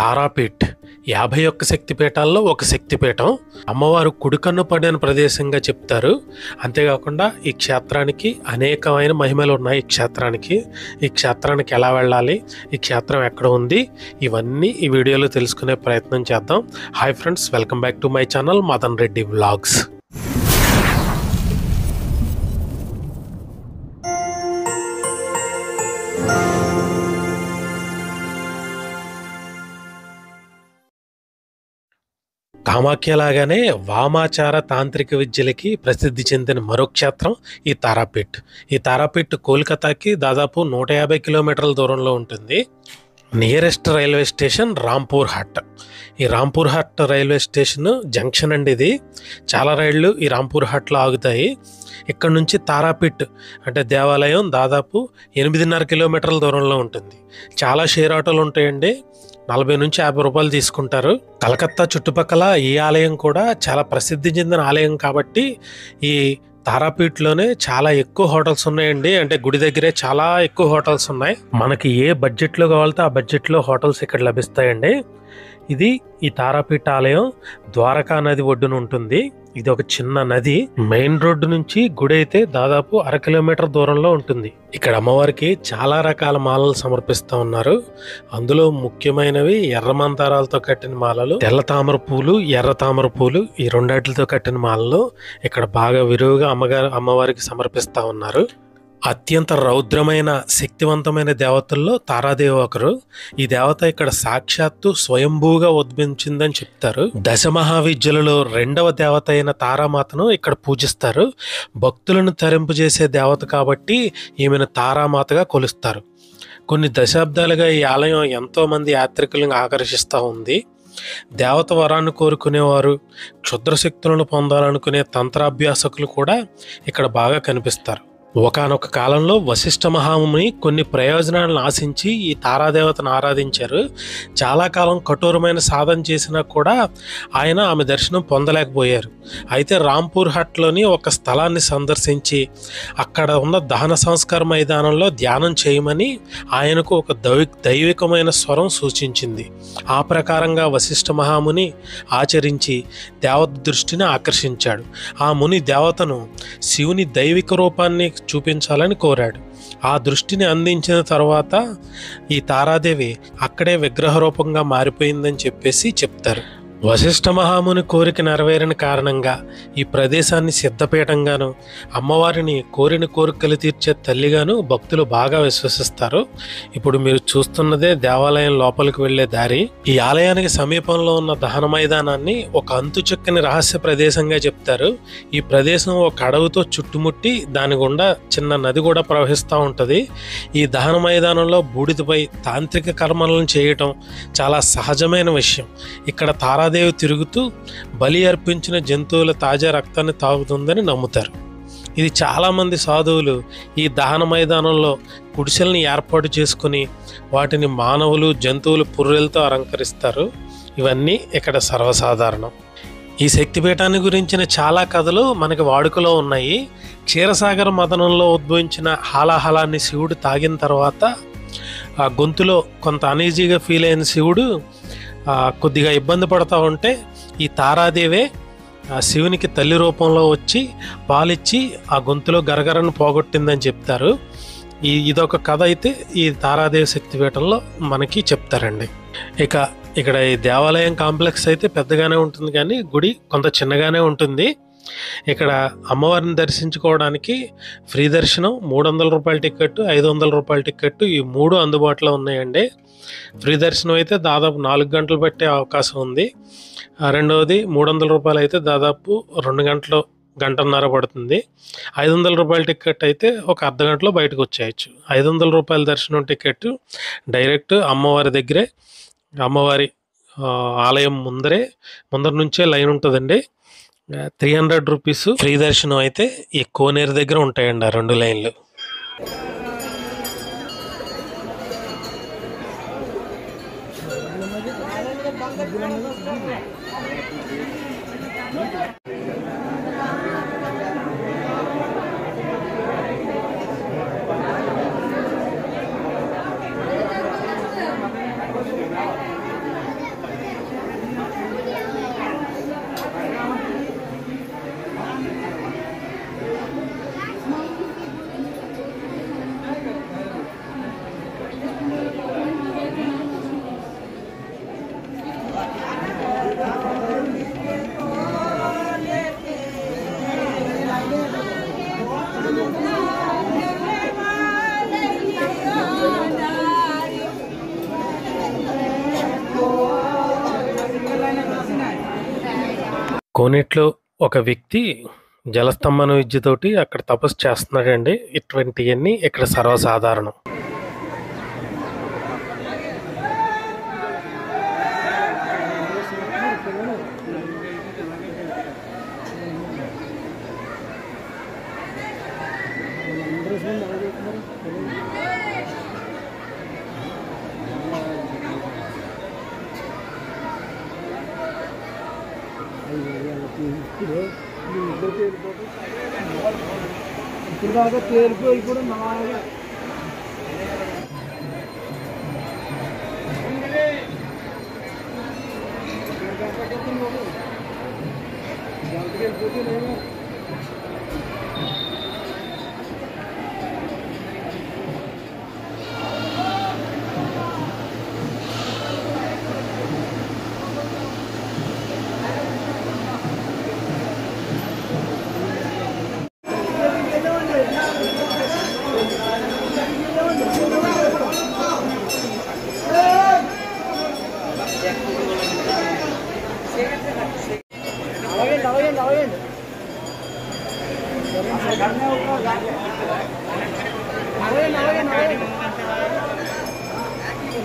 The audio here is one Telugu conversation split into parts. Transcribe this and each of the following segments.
తారాపీఠ్ 51 శక్తిపీఠాల్లో ఒక శక్తిపీఠం. అమ్మవారు కుడికన్ను పడిన ప్రదేశంగా చెప్తారు. అంతేకాకుండా ఈ క్షేత్రానికి అనేకమైన మహిమలు ఉన్నాయి. ఈ క్షేత్రానికి ఎలా వెళ్ళాలి, ఈ క్షేత్రం ఎక్కడ ఉంది, ఇవన్నీ ఈ వీడియోలో తెలుసుకునే ప్రయత్నం చేద్దాం. Hi friends, welcome back to my channel Madan Reddy vlogs. కామాఖ్యలాగానే వామాచార తాంత్రిక విద్యలకి ప్రసిద్ధి చెందిన మరో క్షేత్రం ఈ తారాపీఠ్. ఈ తారాపీఠ్ కోల్కతాకి దాదాపు 150 కిలోమీటర్ల దూరంలో ఉంటుంది. Nearest railway station Rampur Hat. ఈ Rampur Hat railway station junction అండి. ఇది చాలా రైళ్లు ఈ రాంపూర్ హట్లో ఆగుతాయి. ఇక్కడ నుంచి తారాపీఠ్ అంటే దేవాలయం దాదాపు 8.5 కిలోమీటర్ల దూరంలో ఉంటుంది. చాలా షేర్ ఆటోలు ఉంటాయండి. 40 నుంచి 50 రూపాయలు తీసుకుంటారు. కలకత్తా చుట్టుపక్కల ఈ ఆలయం కూడా చాలా ప్రసిద్ధి చెందిన ఆలయం కాబట్టి ఈ తారాపీఠ్లోనే చాలా ఎక్కువ హోటల్స్ ఉన్నాయండి. అంటే గుడి దగ్గరే చాలా ఎక్కువ హోటల్స్ ఉన్నాయి. మనకి ఏ బడ్జెట్లో కావాలితే ఆ బడ్జెట్లో హోటల్స్ ఇక్కడ లభిస్తాయండి. ఇది ఈ తారాపీఠ ఆలయం ద్వారకా నది ఒడ్డున ఉంటుంది. ఇది ఒక చిన్న నది. మెయిన్ రోడ్డు నుంచి గుడి అయితే దాదాపు 1/2 కిలోమీటర్ దూరంలో ఉంటుంది. ఇక్కడ అమ్మవారికి చాలా రకాల మాలలు సమర్పిస్తూ ఉన్నారు. అందులో ముఖ్యమైనవి ఎర్ర మందారాలతో కట్టిన మాలలు, తెల్ల తామర పూలు, ఎర్ర తామర పూలు, ఈ రెండాటితో కట్టిన మాలలు ఇక్కడ బాగా విరివిగా అమ్మవారికి సమర్పిస్తూ ఉన్నారు. అత్యంత రౌద్రమైన శక్తివంతమైన దేవతల్లో తారాదేవి ఒకరు. ఈ దేవత ఇక్కడ సాక్షాత్తు స్వయంభూగా ఉద్భవించిందని చెప్తారు. దశమహావిద్యలలో 2వ దేవత అయిన తారామాతను ఇక్కడ పూజిస్తారు. భక్తులను తరింపజేసే దేవత కాబట్టి ఈమెను తారామాతగా కొలుస్తారు. కొన్ని దశాబ్దాలుగా ఈ ఆలయం ఎంతో మంది యాత్రికులను ఆకర్షిస్తూ ఉంది. దేవత వరాన్ని కోరుకునేవారు, క్షుద్రశక్తులను పొందాలనుకునే తంత్రాభ్యాసకులు కూడా ఇక్కడ బాగా కనిపిస్తారు. ఒకానొక కాలంలో వశిష్ఠ మహాముని కొన్ని ప్రయోజనాలను ఆశించి ఈ తారాదేవతను ఆరాధించారు. చాలా కాలం కఠోరమైన సాధన చేసినా కూడా ఆయన ఆమె దర్శనం పొందలేకపోయారు. అయితే రాంపూర్ హట్లోని ఒక స్థలాన్ని సందర్శించి అక్కడ ఉన్న దహన సంస్కార మైదానంలో ధ్యానం చేయమని ఆయనకు ఒక దైవికమైన స్వరం సూచించింది. ఆ ప్రకారంగా వశిష్ఠ మహాముని ఆచరించి దేవత దృష్టిని ఆకర్షించాడు. ఆ ముని దేవతను శివుని దైవిక రూపాన్ని చూపించాలని కోరాడు. ఆ దృష్టిని అందించిన తర్వాత ఈ తారాదేవి అక్కడే విగ్రహ రూపంగా మారిపోయిందని చెప్పేసి చెప్తారు. వశిష్ఠ మహాముని కోరిక నెరవేరిన కారణంగా ఈ ప్రదేశాన్ని సిద్ధపీఠంగాను, అమ్మవారిని కోరిన కోరికలు తీర్చే తల్లిగాను భక్తులు బాగా విశ్వసిస్తారు. ఇప్పుడు మీరు చూస్తున్నదే దేవాలయం లోపలికి వెళ్లే దారి. ఈ ఆలయానికి సమీపంలో ఉన్న దహన మైదానాన్ని ఒక అంతుచక్కని రహస్య ప్రదేశంగా చెప్తారు. ఈ ప్రదేశం ఒక అడవితో చుట్టుముట్టి దాని గుండా చిన్న నది కూడా ప్రవహిస్తూ ఉంటుంది. ఈ దహన మైదానంలో బూడిదపై తాంత్రిక కర్మలను చేయటం చాలా సహజమైన విషయం. ఇక్కడ తారాదేవి తిరుగుతూ బలి అర్పించిన జంతువుల తాజా రక్తాన్ని తాగుతుందని నమ్ముతారు. ఇది చాలామంది సాధువులు ఈ దహన మైదానంలో గుడిసెల్ని ఏర్పాటు చేసుకుని వాటిని మానవులు, జంతువులు పుర్రెలతో అలంకరిస్తారు. ఇవన్నీ ఇక్కడ సర్వసాధారణం. ఈ శక్తిపీఠాన్ని గురించిన చాలా కథలు మనకి వాడుకలో ఉన్నాయి. క్షీరసాగర మదనంలో ఉద్భవించిన హాలాహలాన్ని శివుడు తాగిన తర్వాత ఆ గొంతులో కొంత అనీజీగా ఫీల్ అయిన శివుడు కొద్దిగా ఇబ్బంది పడుతూ ఉంటే ఈ తారాదేవే శివునికి తల్లి రూపంలో వచ్చి పాలిచ్చి ఆ గొంతులో గరగరను పోగొట్టిందని చెప్తారు. ఇదొక కథ అయితే ఈ తారాదేవి శక్తిపీఠంలో మనకి చెప్తారండి. ఇక్కడ ఈ దేవాలయం కాంప్లెక్స్ అయితే పెద్దగానే ఉంటుంది, కానీ గుడి కొంత చిన్నగానే ఉంటుంది. ఇక్కడ అమ్మవారిని దర్శించుకోవడానికి ఫ్రీ దర్శనం, 300 రూపాయల టికెట్, 500 రూపాయల టికెట్, ఈ 3 అందుబాటులో ఉన్నాయండి. ఫ్రీ దర్శనం అయితే దాదాపు 4 గంటలు పట్టే అవకాశం ఉంది. రెండవది 300 రూపాయలు అయితే దాదాపు 2 గంటలు, గంటన్నర పడుతుంది. 500 రూపాయల టికెట్ అయితే ఒక అర్ధ గంటలో బయటకు వచ్చేయచ్చు. 500 రూపాయల దర్శనం టికెట్ డైరెక్ట్ అమ్మవారి దగ్గరే, అమ్మవారి ఆలయం ముందర నుంచే లైన్ ఉంటుందండి. 300 రూపీస్ ఫ్రీ దర్శనం అయితే ఈ కోనేరు దగ్గర ఉంటాయండి ఆ 2 లైన్లు. కోనేట్లో ఒక వ్యక్తి జలస్తంభన విద్యతోటి అక్కడ తపస్సు చేస్తున్నాడండి. ఇటువంటివన్నీ ఇక్కడ సర్వసాధారణం. ఇప్పుడు దాకా తేలిపోయి కూడా నాలుగు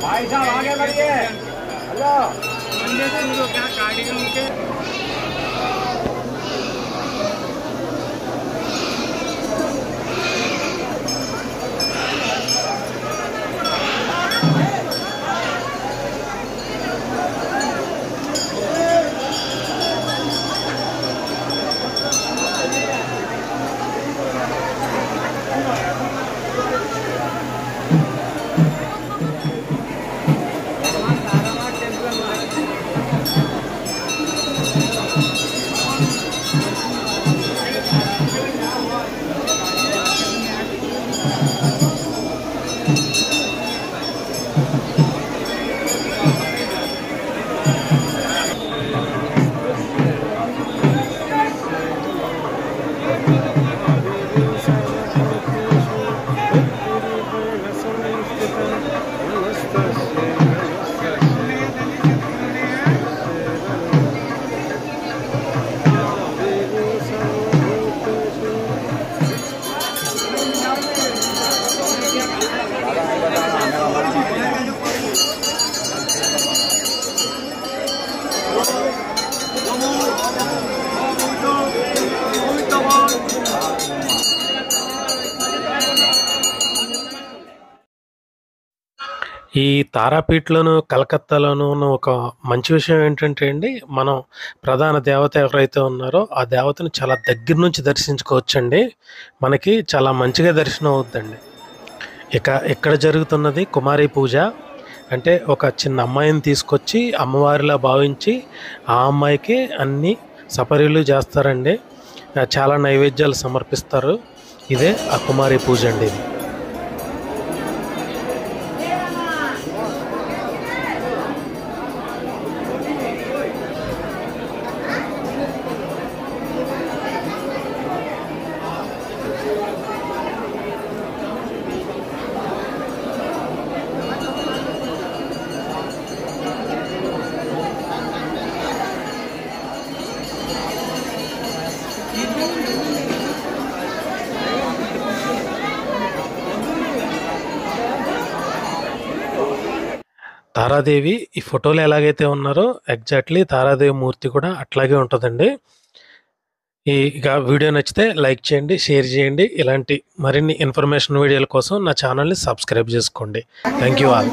भाई साहब आगे बढ़िए। हेलो क्या गाड़ी में नीचे ఈ తారాపీఠ్‌లోను, కలకత్తాలోను ఒక మంచి విషయం ఏంటంటే అండి, మనం ప్రధాన దేవత ఎవరైతే ఉన్నారో, ఆ దేవతను చాలా దగ్గర నుంచి దర్శించుకోవచ్చండి. మనకి చాలా మంచిగా దర్శనం అవుద్దండి. ఇక్కడ జరుగుతున్నది కుమారి పూజ. అంటే ఒక చిన్న అమ్మాయిని తీసుకొచ్చి అమ్మవారిలా భావించి, ఆ అమ్మాయికి అన్ని సపర్యలు చేస్తారండి. చాలా నైవేద్యాలు సమర్పిస్తారు. ఇదే ఆ కుమారి పూజ అండి ఇది. తారాదేవి ఈ ఫోటోలో ఎలాగైతే ఉన్నారో ఎగ్జాక్ట్లీ తారాదేవి మూర్తి కూడా అట్లాగే ఉంటుందండి. ఇక వీడియో నచ్చితే లైక్ చేయండి, షేర్ చేయండి. ఇలాంటి మరిన్ని ఇన్ఫర్మేషన్ వీడియోల కోసం నా ఛానల్ని సబ్స్క్రైబ్ చేసుకోండి. Thank you all.